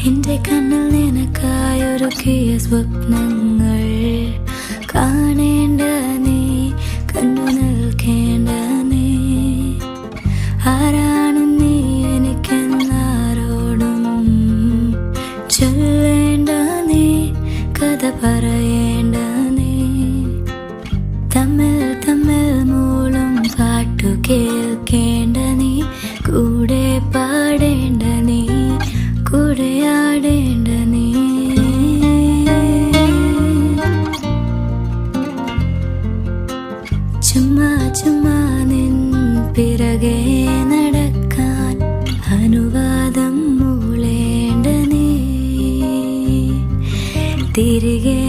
എന്റെ കണ്ണിൽ നിനക്കായൊരുക്കിയ സ്വപ്നങ്ങൾ കാണേണ്ട നീ, കണ്ടു നിൽക്കേണ്ട നീ. ആരാണ് നീ എനിക്കെന്നാരോടും ചൊല്ലേണ്ട നീ, കഥ പറയേണ്ട നീ. തമ്മിൽ തമ്മിൽ മൂളും പാട്ടു കേൾക്കേണ്ട നീ, കൂടെ പാടേണ്ട നീ, കൂടെയാടേണ്ട നീ. ചുമ്മാ ചുമ്മാ നിൻ പിറകെ നടക്കാൻ അനുവാദം മൂളേണ്ട നീ, തിരികെ